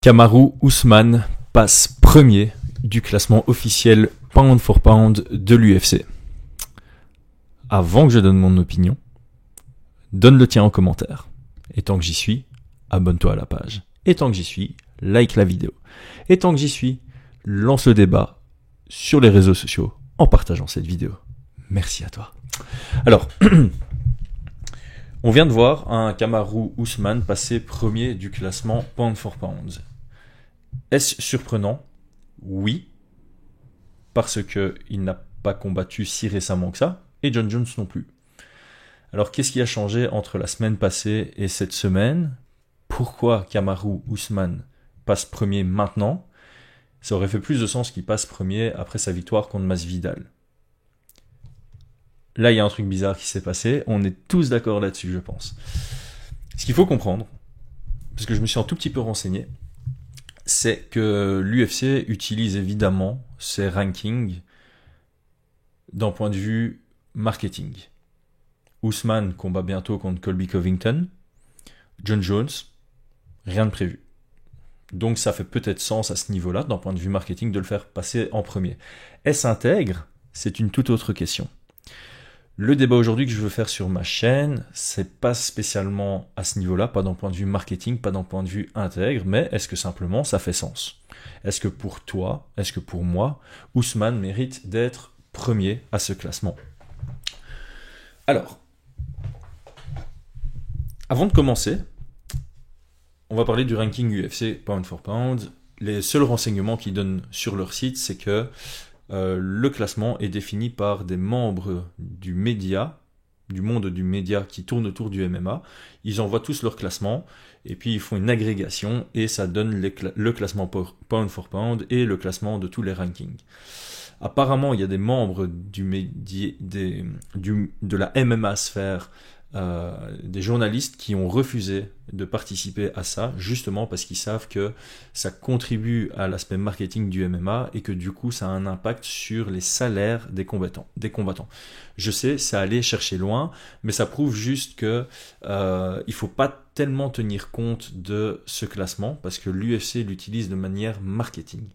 Kamaru Usman passe premier du classement officiel pound for pound de l'UFC. Avant que je donne mon opinion, donne le tien en commentaire. Et tant que j'y suis, abonne-toi à la page. Et tant que j'y suis, like la vidéo. Et tant que j'y suis, lance le débat sur les réseaux sociaux en partageant cette vidéo. Merci à toi. Alors, on vient de voir un Kamaru Usman passer premier du classement pound for pound. Est-ce surprenant? Oui, parce qu'il n'a pas combattu si récemment que ça, et Jon Jones non plus. Alors qu'est-ce qui a changé entre la semaine passée et cette semaine? Pourquoi Kamaru Usman passe premier maintenant? Ça aurait fait plus de sens qu'il passe premier après sa victoire contre Masvidal. Là, il y a un truc bizarre qui s'est passé. On est tous d'accord là-dessus, je pense. Ce qu'il faut comprendre, parce que je me suis un tout petit peu renseigné, c'est que l'UFC utilise évidemment ses rankings d'un point de vue marketing. Usman combat bientôt contre Colby Covington. Jon Jones, rien de prévu. Donc ça fait peut-être sens à ce niveau-là, d'un point de vue marketing, de le faire passer en premier. Est-ce intègre? C'est une toute autre question. Le débat aujourd'hui que je veux faire sur ma chaîne, c'est pas spécialement à ce niveau-là, pas d'un point de vue marketing, pas d'un point de vue intègre, mais est-ce que simplement ça fait sens? Est-ce que pour toi, est-ce que pour moi, Usman mérite d'être premier à ce classement? Alors, avant de commencer, on va parler du ranking UFC pound for pound. Les seuls renseignements qu'ils donnent sur leur site, c'est que le classement est défini par des membres du média, du monde du média qui tourne autour du MMA. Ils envoient tous leur classement et puis ils font une agrégation et ça donne le classement pound for pound et le classement de tous les rankings. Apparemment, il y a des membres de la MMA sphère, des journalistes qui ont refusé de participer à ça, justement parce qu'ils savent que ça contribue à l'aspect marketing du MMA et que du coup ça a un impact sur les salaires des combattants. Je sais, ça allait chercher loin, mais ça prouve juste que il faut pas tellement tenir compte de ce classement parce que l'UFC l'utilise de manière marketing.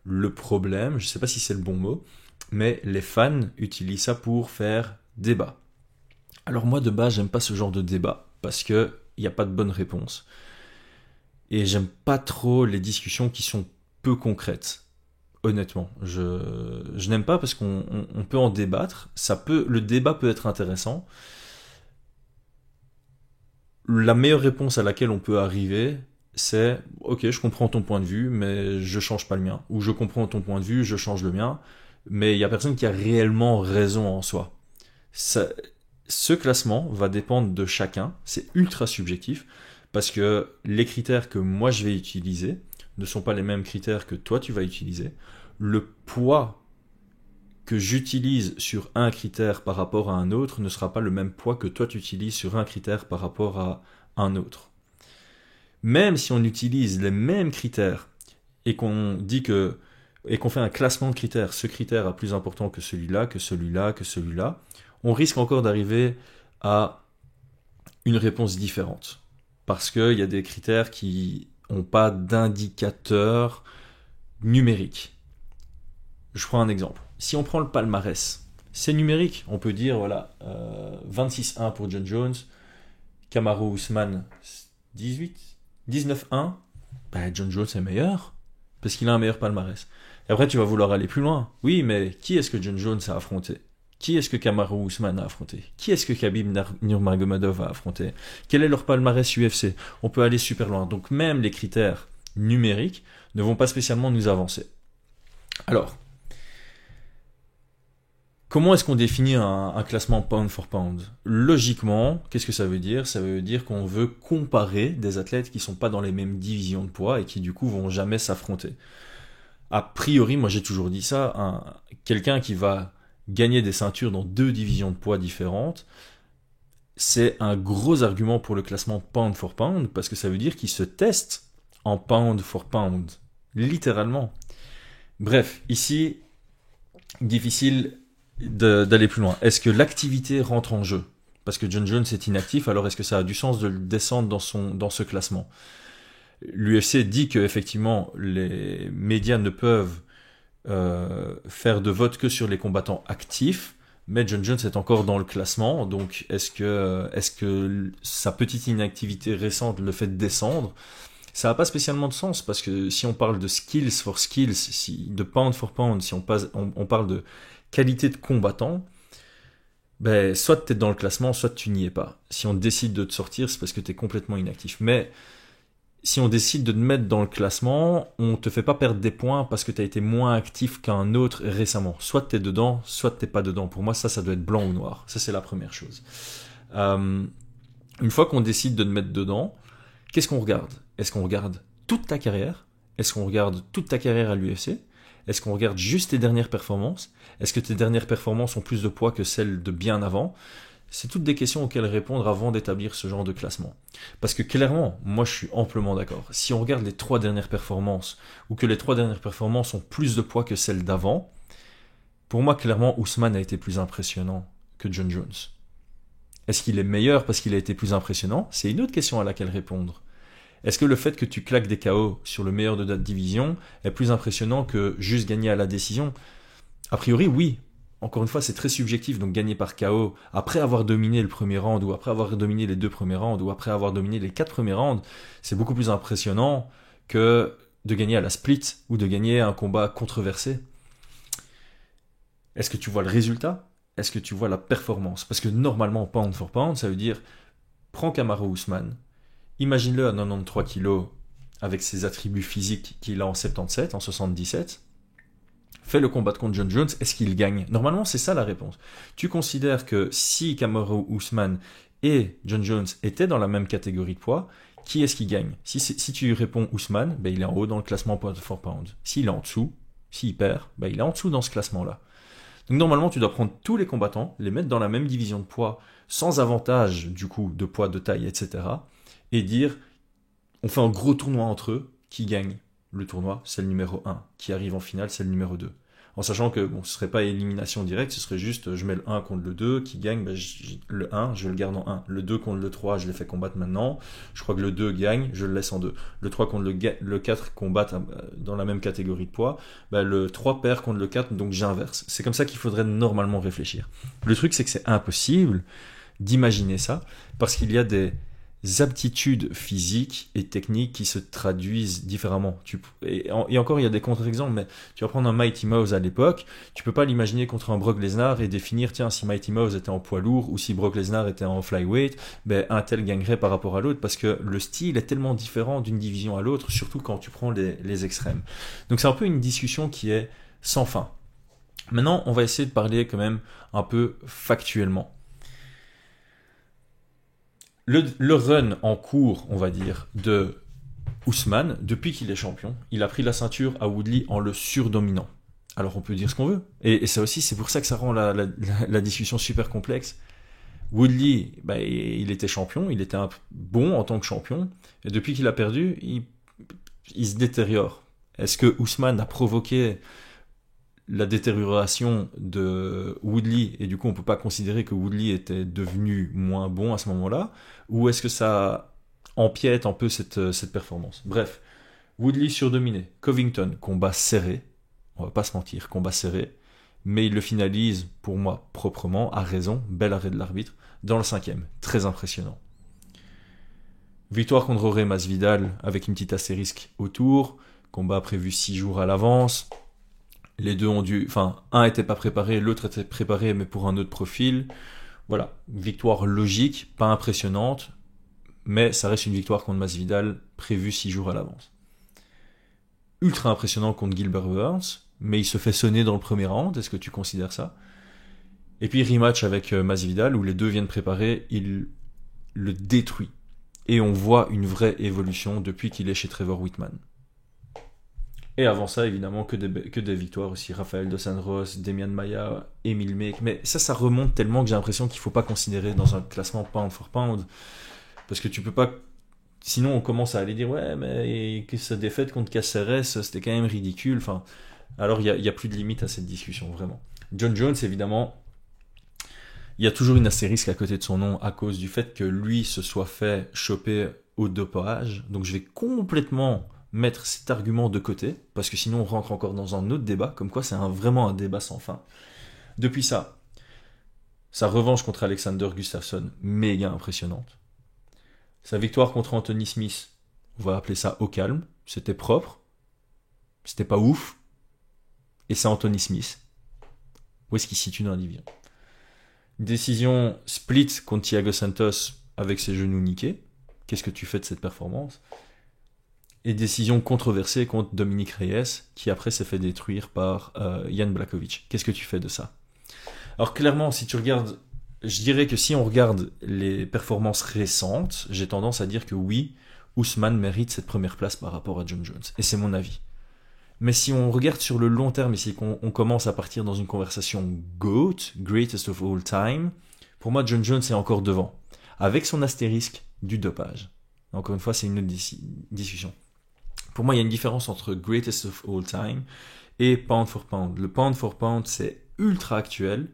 Le problème, je sais pas si c'est le bon mot, mais les fans utilisent ça pour faire débat. Alors moi de base j'aime pas ce genre de débat parce que il n'y a pas de bonne réponse et j'aime pas trop les discussions qui sont peu concrètes. Honnêtement, je n'aime pas parce qu'on peut en débattre, le débat peut être intéressant. La meilleure réponse à laquelle on peut arriver, c'est ok, je comprends ton point de vue mais je change pas le mien, ou je comprends ton point de vue, je change le mien, mais il y a personne qui a réellement raison en soi. Ce classement va dépendre de chacun, c'est ultra subjectif, parce que les critères que moi je vais utiliser ne sont pas les mêmes critères que toi tu vas utiliser. Le poids que j'utilise sur un critère par rapport à un autre ne sera pas le même poids que toi tu utilises sur un critère par rapport à un autre. Même si on utilise les mêmes critères et qu'on fait un classement de critères, ce critère est plus important que celui-là, que celui-là, que celui-là, on risque encore d'arriver à une réponse différente. Parce qu'il y a des critères qui n'ont pas d'indicateur numérique. Je prends un exemple. Si on prend le palmarès, c'est numérique. On peut dire, voilà, 26-1 pour Jon Jones, Kamaru Usman 19-1, Jon Jones est meilleur, parce qu'il a un meilleur palmarès. Et après, tu vas vouloir aller plus loin. Oui, mais qui est-ce que Jon Jones a affronté ? Qui est-ce que Kamaru Usman a affronté? Qui est-ce que Khabib Nurmagomedov a affronté? Quel est leur palmarès UFC? On peut aller super loin. Donc même les critères numériques ne vont pas spécialement nous avancer. Alors, comment est-ce qu'on définit un classement pound for pound? Logiquement, qu'est-ce que ça veut dire? Ça veut dire qu'on veut comparer des athlètes qui ne sont pas dans les mêmes divisions de poids et qui du coup vont jamais s'affronter. A priori, moi j'ai toujours dit ça, quelqu'un qui va gagner des ceintures dans 2 divisions de poids différentes, c'est un gros argument pour le classement pound for pound, parce que ça veut dire qu'il se teste en pound for pound, littéralement. Bref, ici, difficile d'aller plus loin. Est-ce que l'activité rentre en jeu? Parce que Jon Jones est inactif, alors est-ce que ça a du sens de le descendre dans ce classement? L'UFC dit que effectivement les médias ne peuvent faire de vote que sur les combattants actifs, mais John Jones est encore dans le classement, donc est-ce que sa petite inactivité récente le fait descendre? Ça n'a pas spécialement de sens, parce que si on parle de skills for skills, de pound for pound, si on parle de qualité de combattant, ben, soit tu es dans le classement, soit tu n'y es pas. Si on décide de te sortir, c'est parce que tu es complètement inactif. Mais si on décide de te mettre dans le classement, on te fait pas perdre des points parce que tu as été moins actif qu'un autre récemment. Soit tu es dedans, soit tu n'es pas dedans. Pour moi, ça doit être blanc ou noir. Ça, c'est la première chose. Une fois qu'on décide de te mettre dedans, qu'est-ce qu'on regarde? Est-ce qu'on regarde toute ta carrière? Est-ce qu'on regarde toute ta carrière à l'UFC? Est-ce qu'on regarde juste tes dernières performances? Est-ce que tes dernières performances ont plus de poids que celles de bien avant? C'est toutes des questions auxquelles répondre avant d'établir ce genre de classement. Parce que clairement, moi je suis amplement d'accord. Si on regarde les 3 dernières performances, ou que les 3 dernières performances ont plus de poids que celles d'avant, pour moi clairement Ousmane a été plus impressionnant que John Jones. Est-ce qu'il est meilleur parce qu'il a été plus impressionnant? C'est une autre question à laquelle répondre. Est-ce que le fait que tu claques des KO sur le meilleur de ta division est plus impressionnant que juste gagner à la décision? A priori, oui. Encore une fois, c'est très subjectif, donc gagner par KO, après avoir dominé le premier round, ou après avoir dominé les 2 premiers rounds, ou après avoir dominé les 4 premiers rounds, c'est beaucoup plus impressionnant que de gagner à la split, ou de gagner un combat controversé. Est-ce que tu vois le résultat? Est-ce que tu vois la performance? Parce que normalement, pound for pound, ça veut dire, prends Kamaru Usman, imagine-le à 93 kilos, avec ses attributs physiques qu'il a en 77, en 77, fait le combat contre John Jones, est-ce qu'il gagne? Normalement, c'est ça la réponse. Tu considères que si Kamaru Usman et John Jones étaient dans la même catégorie de poids, qui est-ce qui gagne? Si tu réponds Usman, ben il est en haut dans le classement pound for pound. S'il est en dessous, s'il perd, ben il est en dessous dans ce classement-là. Donc normalement, tu dois prendre tous les combattants, les mettre dans la même division de poids, sans avantage du coup de poids, de taille, etc. Et dire, on fait un gros tournoi entre eux, qui gagne le tournoi, c'est le numéro 1. Qui arrive en finale, c'est le numéro 2. En sachant que bon, ce serait pas élimination directe, ce serait juste je mets le 1 contre le 2, qui gagne, ben, le 1, je le garde en 1. Le 2 contre le 3, je les fais combattre maintenant. Je crois que le 2 gagne, je le laisse en 2. Le 3 contre le 4 combattent dans la même catégorie de poids. Ben, le 3 perd contre le 4, donc j'inverse. C'est comme ça qu'il faudrait normalement réfléchir. Le truc, c'est que c'est impossible d'imaginer ça, parce qu'il y a des aptitudes physiques et techniques qui se traduisent différemment. Et encore, il y a des contre-exemples, mais tu vas prendre un Mighty Mouse à l'époque, tu peux pas l'imaginer contre un Brock Lesnar et définir, tiens, si Mighty Mouse était en poids lourd ou si Brock Lesnar était en flyweight, ben, un tel gagnerait par rapport à l'autre, parce que le style est tellement différent d'une division à l'autre, surtout quand tu prends les extrêmes. Donc c'est un peu une discussion qui est sans fin. Maintenant, on va essayer de parler quand même un peu factuellement. Le run en cours, on va dire, de Ousmane, depuis qu'il est champion, il a pris la ceinture à Woodley en le surdominant. Alors on peut dire ce qu'on veut. Et ça aussi, c'est pour ça que ça rend la discussion super complexe. Woodley, bah, il était champion, il était bon en tant que champion, et depuis qu'il a perdu, il se détériore. Est-ce que Ousmane a provoqué la détérioration de Woodley, et du coup on peut pas considérer que Woodley était devenu moins bon à ce moment-là, ou est-ce que ça empiète un peu cette performance? Bref, Woodley surdominé, Covington, combat serré, on va pas se mentir, combat serré, mais il le finalise pour moi proprement, à raison, bel arrêt de l'arbitre, dans le 5e, très impressionnant. Victoire contre Jorge Masvidal avec une petite astérisque autour, combat prévu 6 jours à l'avance. Les deux ont dû... Enfin, un n'était pas préparé, l'autre était préparé, mais pour un autre profil. Voilà, victoire logique, pas impressionnante, mais ça reste une victoire contre Masvidal prévue 6 jours à l'avance. Ultra impressionnant contre Gilbert Burns, mais il se fait sonner dans le premier round, est-ce que tu considères ça? Et puis rematch avec Masvidal, où les deux viennent préparer, il le détruit. Et on voit une vraie évolution depuis qu'il est chez Trevor Whitman. Et avant ça, évidemment, que des victoires aussi. Rafael Dos Anjos, Demian Maia, Emil Meek. Mais ça remonte tellement que j'ai l'impression qu'il ne faut pas considérer dans un classement pound for pound. Parce que tu peux pas... Sinon, on commence à aller dire, ouais, mais que sa défaite contre Caceres, c'était quand même ridicule. Enfin, alors, il y a plus de limite à cette discussion, vraiment. John Jones, évidemment, il y a toujours une astérisque à côté de son nom à cause du fait que lui se soit fait choper au dopage, donc je vais complètement mettre cet argument de côté, parce que sinon on rentre encore dans un autre débat, comme quoi c'est vraiment un débat sans fin. Depuis ça, sa revanche contre Alexander Gustafsson, méga impressionnante. Sa victoire contre Anthony Smith, on va appeler ça au calme, c'était propre, c'était pas ouf, et c'est Anthony Smith. Où est-ce qu'il se situe dans la division? Décision split contre Thiago Santos avec ses genoux niqués. Qu'est-ce que tu fais de cette performance? Et décision controversée contre Dominic Reyes, qui après s'est fait détruire par Jan Blachowicz. Qu'est-ce que tu fais de ça? Alors clairement, si tu regardes, je dirais que si on regarde les performances récentes, j'ai tendance à dire que oui, Usman mérite cette première place par rapport à John Jones. Et c'est mon avis. Mais si on regarde sur le long terme et si on commence à partir dans une conversation GOAT, Greatest of All Time, pour moi, John Jones est encore devant, avec son astérisque du dopage. Encore une fois, c'est une autre discussion. Pour moi, il y a une différence entre Greatest of All Time et Pound for Pound. Le Pound for Pound, c'est ultra actuel,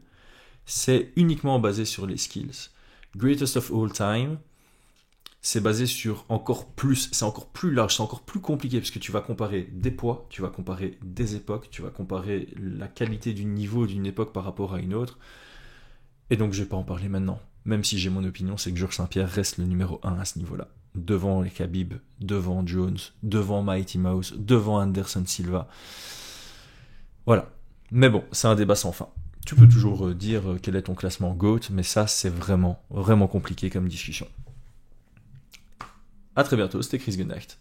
c'est uniquement basé sur les skills. Greatest of All Time, c'est basé sur encore plus, c'est encore plus large, c'est encore plus compliqué parce que tu vas comparer des poids, tu vas comparer des époques, tu vas comparer la qualité du niveau d'une époque par rapport à une autre. Et donc je vais pas en parler maintenant, même si j'ai mon opinion, c'est que Georges Saint-Pierre reste le numéro 1 à ce niveau-là. Devant les Khabib, devant Jones, devant Mighty Mouse, devant Anderson Silva. Voilà. Mais bon, c'est un débat sans fin. Tu peux toujours dire quel est ton classement GOAT, mais ça c'est vraiment, vraiment compliqué comme discussion. À très bientôt, c'était Chris Gunnacht.